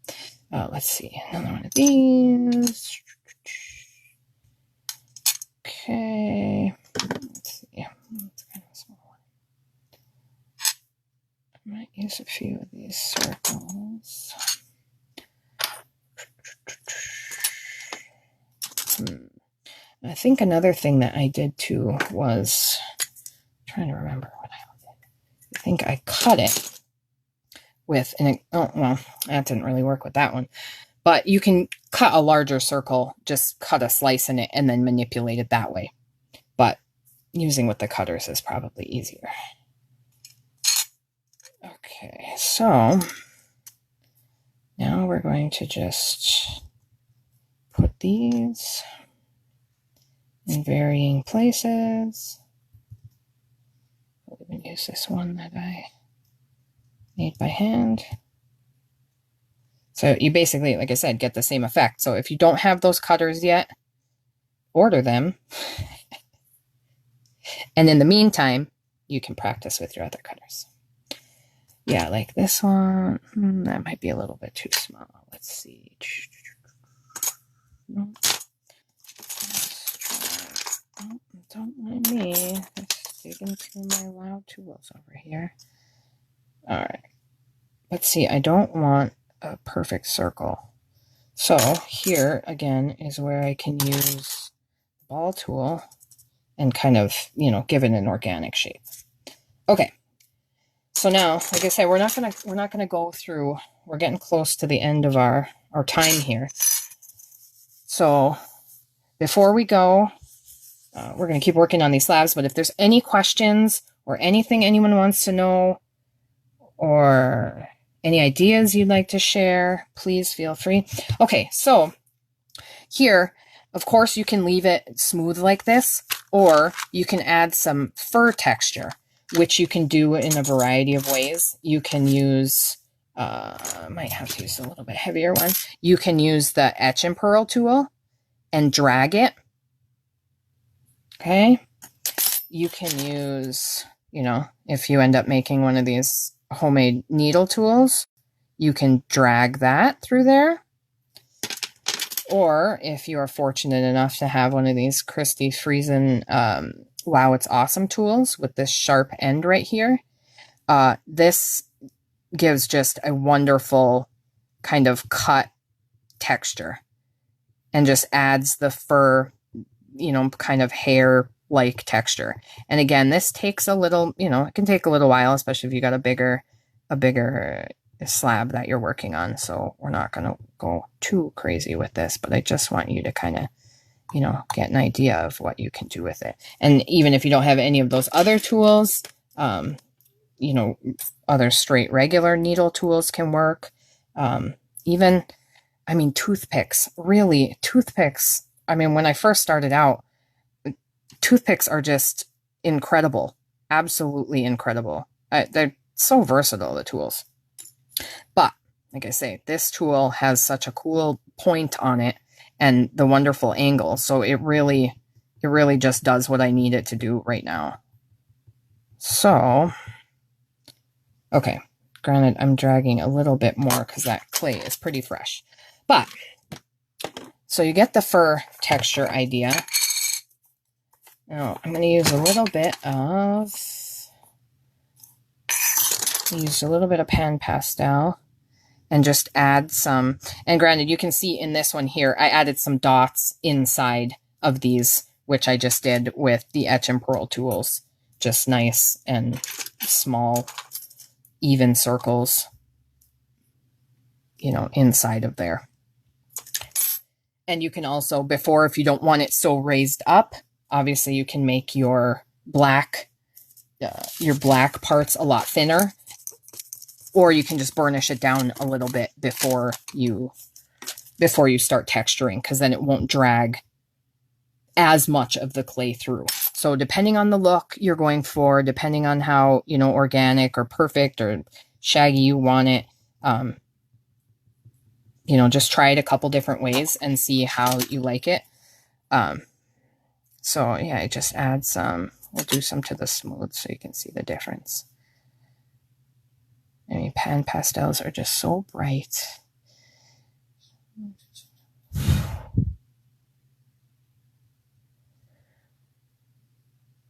Let's see, another one of these. Okay, let's see. It's kind of a small one. I might use a few of these circles. I think another thing that I did too was, I'm trying to remember what I did. I think I cut it with oh, well, that didn't really work with that one. But you can cut a larger circle, just cut a slice in it and then manipulate it that way. But using with the cutters is probably easier. Okay, so now we're going to just put these in varying places. We're going to use this one that I made by hand. So you basically, like I said, get the same effect. So if you don't have those cutters yet, order them. And in the meantime, you can practice with your other cutters. Yeah, like this one, that might be a little bit too small. Let's see. No. Oh, don't mind me. Let's dig into my loud tools over here. All right. Let's see, I don't want a perfect circle. So here again is where I can use the ball tool and kind of, you know, give it an organic shape. Okay. So now, like I said, we're not gonna go through. We're getting close to the end of our time here. So before we go, we're gonna keep working on these slabs. But if there's any questions or anything anyone wants to know, or any ideas you'd like to share, please feel free. Okay, so here, of course, you can leave it smooth like this, or you can add some fur texture. which you can do in a variety of ways. You can use, I might have to use a little bit heavier one. You can use the etch and pearl tool and drag it. Okay. You can use, you know, if you end up making one of these homemade needle tools, you can drag that through there. Or if you are fortunate enough to have one of these Christy Friesen Wow It's Awesome tools with this sharp end right here, this gives just a wonderful kind of cut texture and just adds the fur, you know, kind of hair-like texture. And again, this takes a little, you know, it can take a little while, especially if you got a bigger slab that you're working on. So we're not going to go too crazy with this, but I just want you to kind of, you know, get an idea of what you can do with it. And even if you don't have any of those other tools, you know, other straight regular needle tools can work. Even, I mean, toothpicks, really, toothpicks. I mean, when I first started out, toothpicks are just incredible, absolutely incredible. They're so versatile, the tools. But like I say, this tool has such a cool point on it and the wonderful angle. So it really just does what I need it to do right now. So, okay, granted, I'm dragging a little bit more because that clay is pretty fresh. But, so you get the fur texture idea. Now, I'm going to use a little bit of, pan pastel and just add some, and granted, you can see in this one here, I added some dots inside of these, which I just did with the etch and pearl tools. Just nice and small, even circles, you know, inside of there. And you can also, before, if you don't want it so raised up, obviously you can make your black parts a lot thinner, or you can just burnish it down a little bit before you start texturing, because then it won't drag as much of the clay through. So depending on the look you're going for, depending on how, you know, organic or perfect or shaggy you want it, you know, just try it a couple different ways and see how you like it. So yeah, I just add some, we'll do some to the smooth so you can see the difference. I mean, pan pastels are just so bright.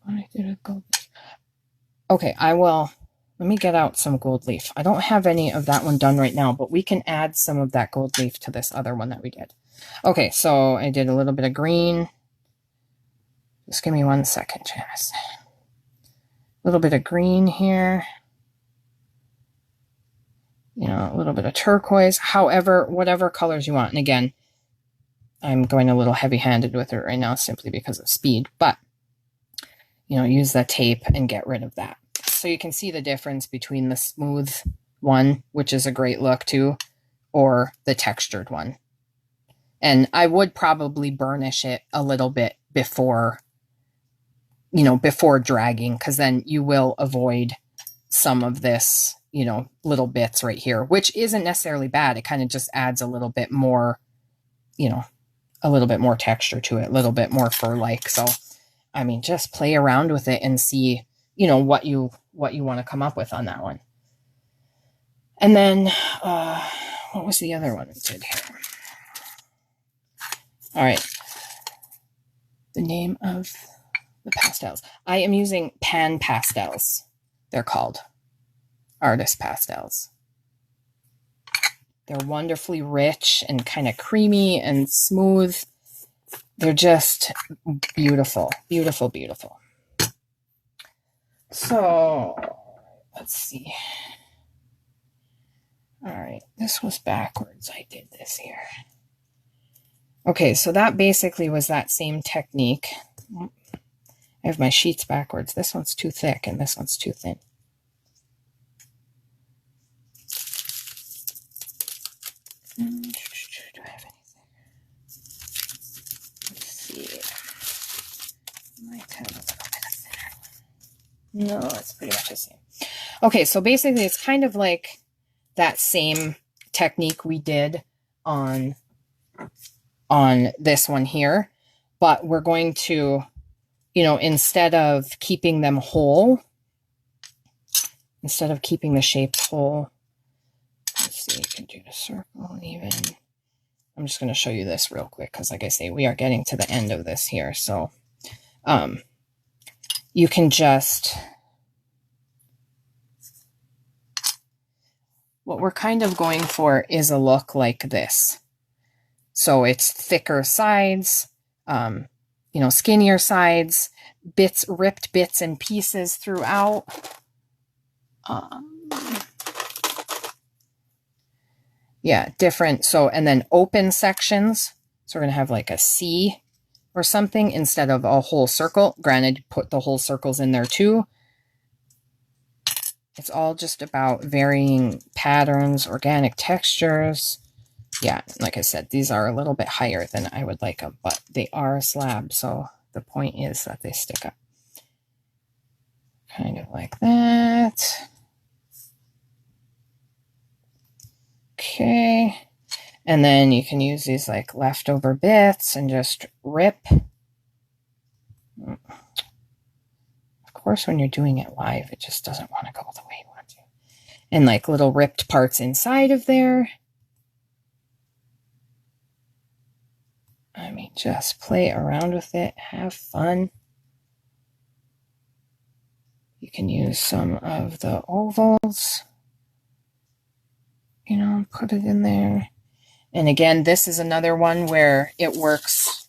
I did a gold leaf. Okay, let me get out some gold leaf. I don't have any of that one done right now, but we can add some of that gold leaf to this other one that we did. Okay, so I did a little bit of green. Just give me 1 second, Janice. A little bit of green here. You know, a little bit of turquoise, however, whatever colors you want. And again, I'm going a little heavy-handed with it right now simply because of speed, but, you know, use that tape and get rid of that. So you can see the difference between the smooth one, which is a great look too, or the textured one. And I would probably burnish it a little bit before, you know, before dragging, because then you will avoid some of this, you know, little bits right here, which isn't necessarily bad. It kind of just adds a little bit more, you know, a little bit more texture to it, a little bit more fur-like. So, I mean, just play around with it and see, you know, what you want to come up with on that one. And then, what was the other one we did here? All right. The name of the pastels. I am using pan pastels. They're called artist pastels. They're wonderfully rich and kind of creamy and smooth. They're just beautiful, beautiful, beautiful. So let's see. All right, this was backwards. I did this here. Okay, so that basically was that same technique. I have my sheets backwards. This one's too thick and this one's too thin. Do I have anything? Let's see. I might have a little bit of thinner one. No, it's pretty much the same. Okay, so basically it's kind of like that same technique we did on this one here, but we're going to, you know, instead of keeping them whole, instead of keeping the shapes whole, let's see, you can do the circle even. I'm just going to show you this real quick because, like I say, we are getting to the end of this here. So you can just, what we're kind of going for is a look like this. So it's thicker sides, you know, skinnier sides, ripped bits and pieces throughout. Yeah, different. So, and then open sections. So we're going to have like a C or something instead of a whole circle. Granted, put the whole circles in there too. It's all just about varying patterns, organic textures. Yeah, like I said, these are a little bit higher than I would like them, but they are a slab. So the point is that they stick up. Kind of like that. Okay. And then you can use these like leftover bits and just rip. Of course, when you're doing it live, it just doesn't want to go the way you want to. And like little ripped parts inside of there. I mean, just play around with it. Have fun. You can use some of the ovals, you know, put it in there. And again, this is another one where it works.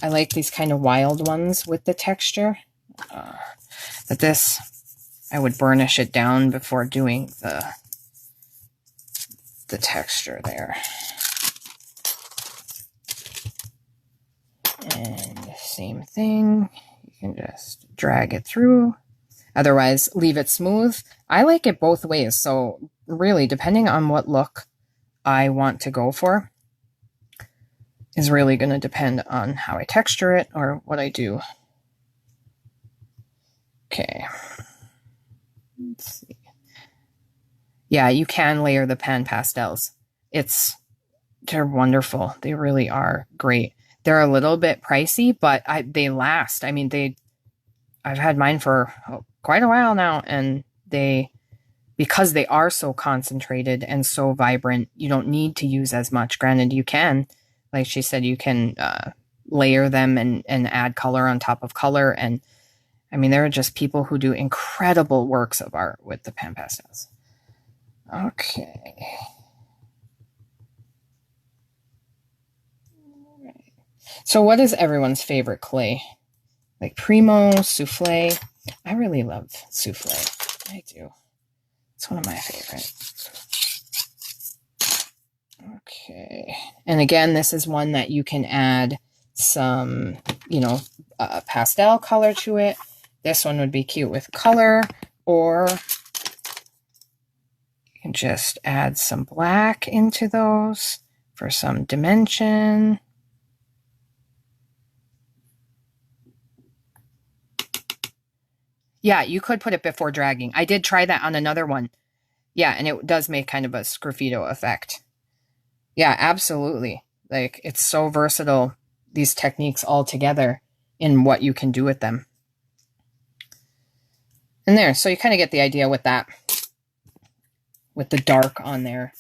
I like these kind of wild ones with the texture. But this, I would burnish it down before doing the texture there. And same thing, you can just drag it through. Otherwise, leave it smooth. I like it both ways. So really, depending on what look I want to go for is really going to depend on how I texture it or what I do. Okay. Let's see. Yeah, you can layer the pan pastels. They're wonderful. They really are great. They're a little bit pricey, but they last. I mean, I've had mine for quite a while now, and because they are so concentrated and so vibrant, you don't need to use as much. Granted, you can, like she said, you can layer them and add color on top of color. And I mean, there are just people who do incredible works of art with the pan pastels. Okay. So what is everyone's favorite clay? Like Primo, Souffle. I really love Souffle. I do. It's one of my favorites. Okay. And again, this is one that you can add some, you know, pastel color to it. This one would be cute with color, or you can just add some black into those for some dimension. Yeah, you could put it before dragging. I did try that on another one. Yeah, and it does make kind of a sgraffito effect. Yeah, absolutely. Like, it's so versatile, these techniques all together in what you can do with them. And there, so you kind of get the idea with that, with the dark on there.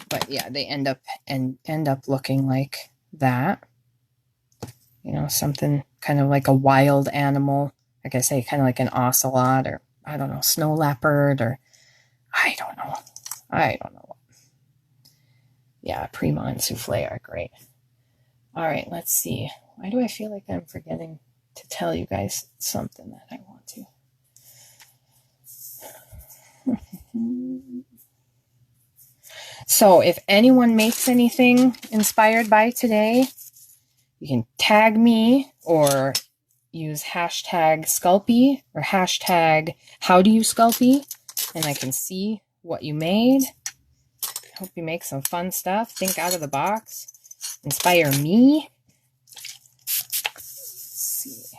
But yeah, they end up looking like that. You know, something kind of like a wild animal. Like I say, kind of like an ocelot, or I don't know, snow leopard, or I don't know what. Yeah, Primo and Souffle are great. All right, let's see. Why do I feel like I'm forgetting to tell you guys something that I want to? So if anyone makes anything inspired by today, you can tag me or use hashtag Sculpey or hashtag how do you Sculpey, and I can see what you made. Hope you make some fun stuff. Think out of the box. Inspire me. Let's see.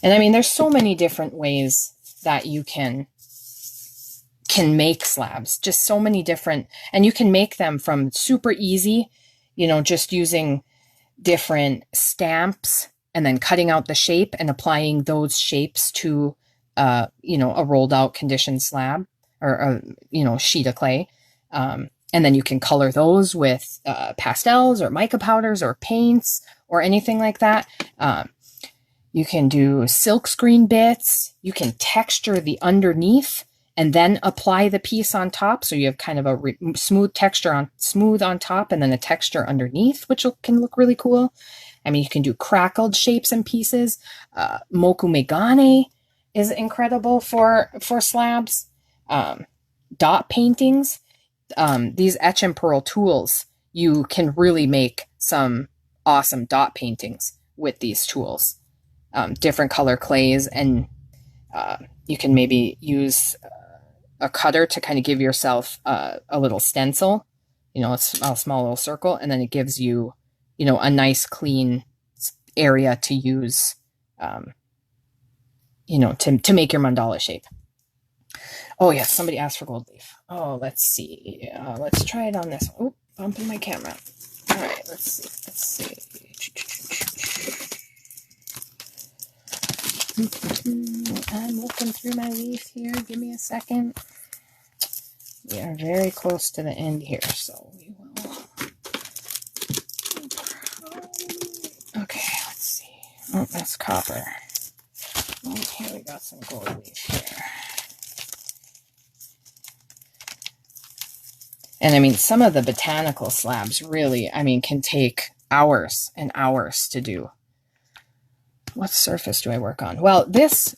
And I mean, there's so many different ways that you can make slabs, just so many different, and you can make them from super easy, you know, just using different stamps and then cutting out the shape and applying those shapes to, you know, a rolled out conditioned slab or a, you know, sheet of clay. And then you can color those with pastels or mica powders or paints or anything like that. You can do silk screen bits. You can texture the underneath and then apply the piece on top. So you have kind of a smooth texture on smooth on top and then a texture underneath, which can look really cool. I mean, you can do crackled shapes and pieces. Moku Megane is incredible for slabs. Dot paintings. These etch and pearl tools, you can really make some awesome dot paintings with these tools. Different color clays, and you can maybe use a cutter to kind of give yourself a little stencil, you know, a small little circle, and then it gives you, you know, a nice clean area to use, you know, to make your mandala shape. Oh yes, somebody asked for gold leaf. Oh, let's see. Let's try it on this. Oh, bumping my camera. All right, let's see. I'm looking through my leaf here. Give me a second. We are very close to the end here, so we will. Okay, let's see. Oh, that's copper. Okay, we got some gold leaf here. And I mean, some of the botanical slabs really, I mean, can take hours and hours to do. What surface do I work on? Well, this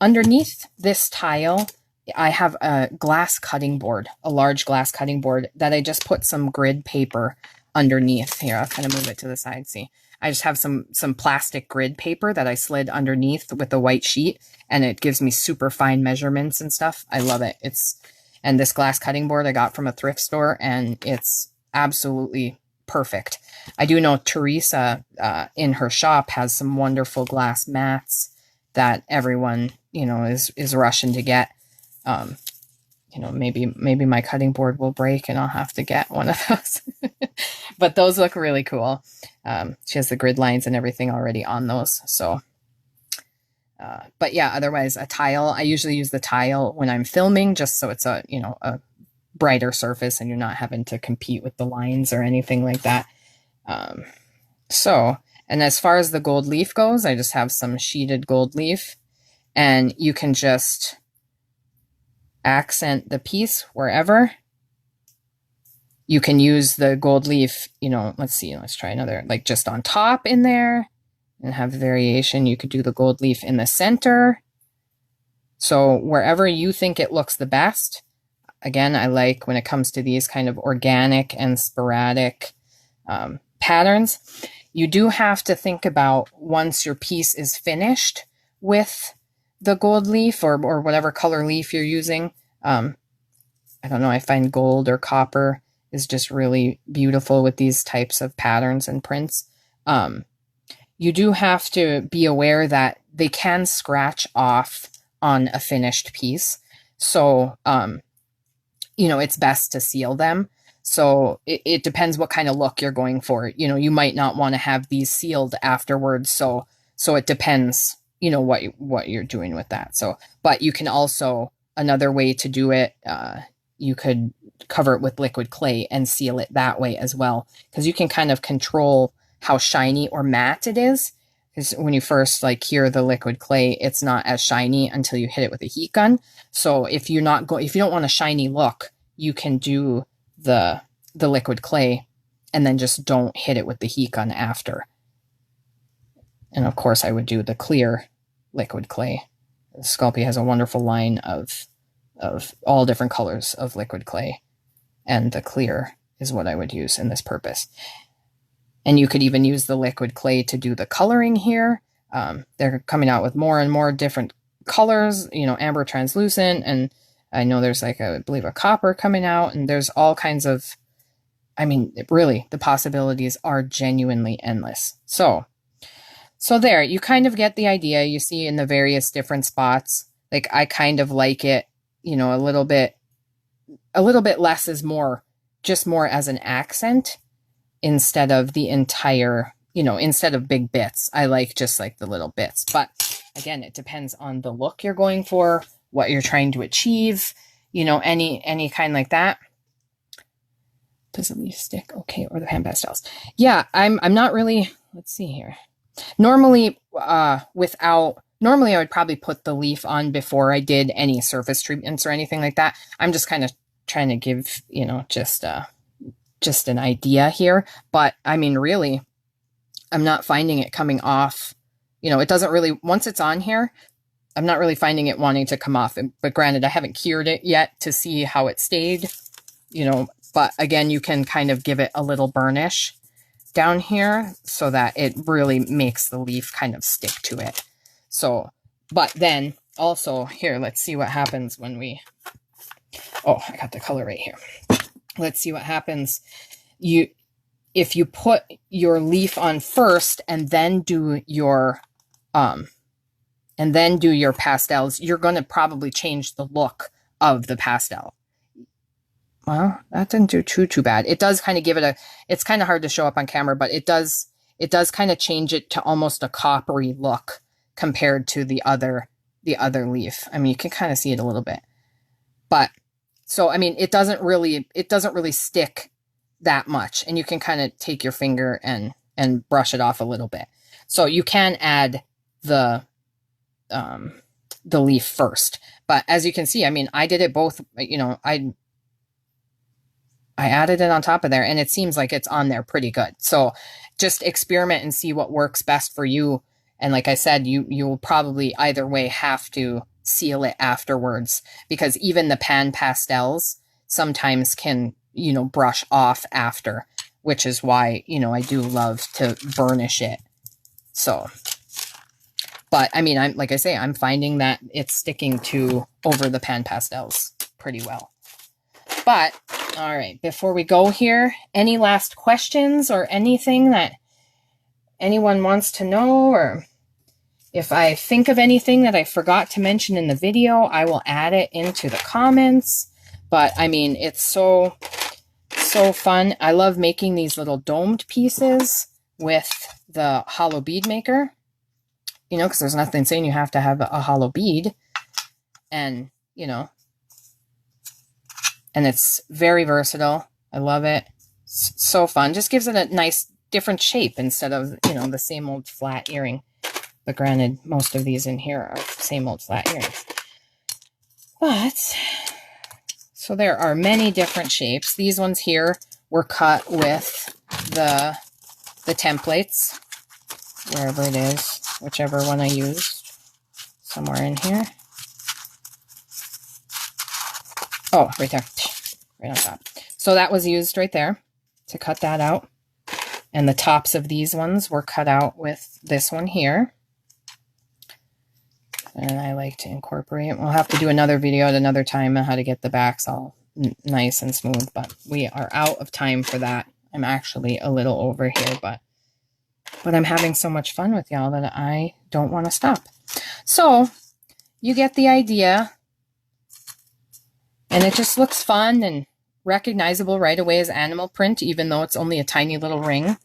underneath this tile, I have a glass cutting board, a large glass cutting board that I just put some grid paper underneath. Here, I'll kind of move it to the side. See, I just have some plastic grid paper that I slid underneath with a white sheet, and it gives me super fine measurements and stuff. I love it. And this glass cutting board I got from a thrift store, and it's absolutely perfect. I do know Teresa in her shop has some wonderful glass mats that everyone, you know, is rushing to get. You know, maybe my cutting board will break and I'll have to get one of those. But those look really cool. She has the grid lines and everything already on those. So, but yeah, otherwise a tile, I usually use the tile when I'm filming just so it's a, you know, a brighter surface and you're not having to compete with the lines or anything like that. And as far as the gold leaf goes, I just have some sheeted gold leaf, and you can just accent the piece wherever. You can use the gold leaf, you know, let's see, let's try another, like just on top in there and have variation. You could do the gold leaf in the center. So wherever you think it looks the best. Again, I like when it comes to these kind of organic and sporadic patterns, you do have to think about once your piece is finished with the gold leaf or whatever color leaf you're using. I don't know, I find gold or copper is just really beautiful with these types of patterns and prints. You do have to be aware that they can scratch off on a finished piece. So, you know, it's best to seal them. So it depends what kind of look you're going for. You know, you might not want to have these sealed afterwards. So it depends, you know, what you're doing with that. So, but you can also, another way to do it, you could cover it with liquid clay and seal it that way as well. Because you can kind of control how shiny or matte it is. Because when you first like hear the liquid clay, it's not as shiny until you hit it with a heat gun. So if you don't want a shiny look, you can do the liquid clay and then just don't hit it with the heat gun after. And of course I would do the clear liquid clay. Sculpey has a wonderful line of all different colors of liquid clay, and the clear is what I would use in this purpose. And you could even use the liquid clay to do the coloring here. They're coming out with more and more different colors, you know, amber translucent, and I know there's like I believe a copper coming out, and there's all kinds of, I mean, really, the possibilities are genuinely endless. So So there, you kind of get the idea. You see in the various different spots, like I kind of like it, you know, a little bit less is more, just more as an accent instead of the entire, you know, instead of big bits. I like just like the little bits. But again, it depends on the look you're going for, what you're trying to achieve, you know, any kind like that. Does the leaf stick okay, or the pan pastels? Yeah, I'm not really, let's see here. Normally, normally I would probably put the leaf on before I did any surface treatments or anything like that. I'm just kind of trying to give, you know, just an idea here. But I mean, really, I'm not finding it coming off. You know, it doesn't really, once it's on here, I'm not really finding it wanting to come off. But granted, I haven't cured it yet to see how it stayed, you know, but again, you can kind of give it a little burnish down here so that it really makes the leaf kind of stick to it. So, but then also here, let's see what happens when we, oh, I got the color right here. Let's see what happens. If you put your leaf on first and then do your pastels, you're going to probably change the look of the pastel. Well, that didn't do too bad. It does kind of give it it's kind of hard to show up on camera, but it does kind of change it to almost a coppery look compared to the other leaf. I mean, you can kind of see it a little bit. But so I mean, it doesn't really stick that much, and you can kind of take your finger and brush it off a little bit. So you can add the leaf first. But as you can see, I mean, I did it both, you know, I added it on top of there, and it seems like it's on there pretty good. So just experiment and see what works best for you. And like I said, you will probably either way have to seal it afterwards, because even the pan pastels sometimes can, you know, brush off after, which is why, you know, I do love to burnish it. So, but I mean, like I say, I'm finding that it's sticking to over the pan pastels pretty well. But all right, before we go here, any last questions or anything that anyone wants to know? Or if I think of anything that I forgot to mention in the video, I will add it into the comments. But I mean, it's so fun. I love making these little domed pieces with the hollow bead maker, you know, because there's nothing saying you have to have a hollow bead. And, you know, and it's very versatile. I love it. It's so fun. Just gives it a nice different shape instead of, you know, the same old flat earring. But granted, most of these in here are the same old flat earrings. But, so there are many different shapes. These ones here were cut with the templates, wherever it is, whichever one I used, somewhere in here. Oh, right there, right on top. So that was used right there to cut that out. And the tops of these ones were cut out with this one here. And I like to incorporate. We'll have to do another video at another time on how to get the backs all nice and smooth, but we are out of time for that. I'm actually a little over here, but I'm having so much fun with y'all that I don't want to stop. So you get the idea. And it just looks fun and recognizable right away as animal print, even though it's only a tiny little ring.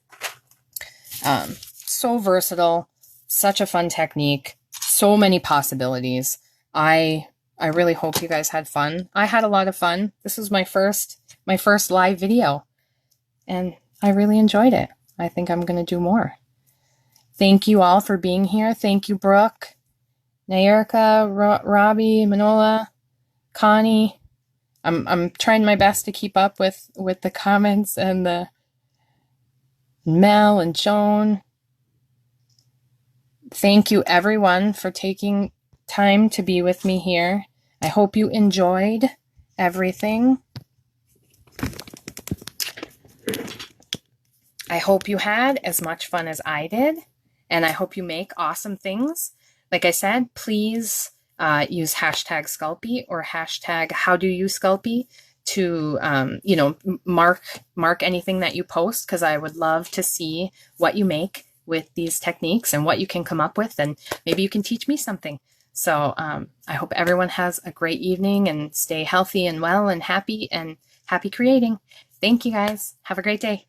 So versatile, such a fun technique, so many possibilities. I really hope you guys had fun. I had a lot of fun. This was my first live video, and I really enjoyed it. I think I'm going to do more. Thank you all for being here. Thank you, Brooke, Nayirka, Robbie, Manola, Connie. I'm trying my best to keep up with the comments, and the Mel and Joan. Thank you everyone for taking time to be with me here. I hope you enjoyed everything. I hope you had as much fun as I did, and I hope you make awesome things. Like I said, please use hashtag Sculpey or hashtag HowDoYouSculpey to, you know, mark anything that you post, because I would love to see what you make. with these techniques and what you can come up with, and maybe you can teach me something. So I hope everyone has a great evening and stay healthy and well and happy creating. Thank you guys. Have a great day.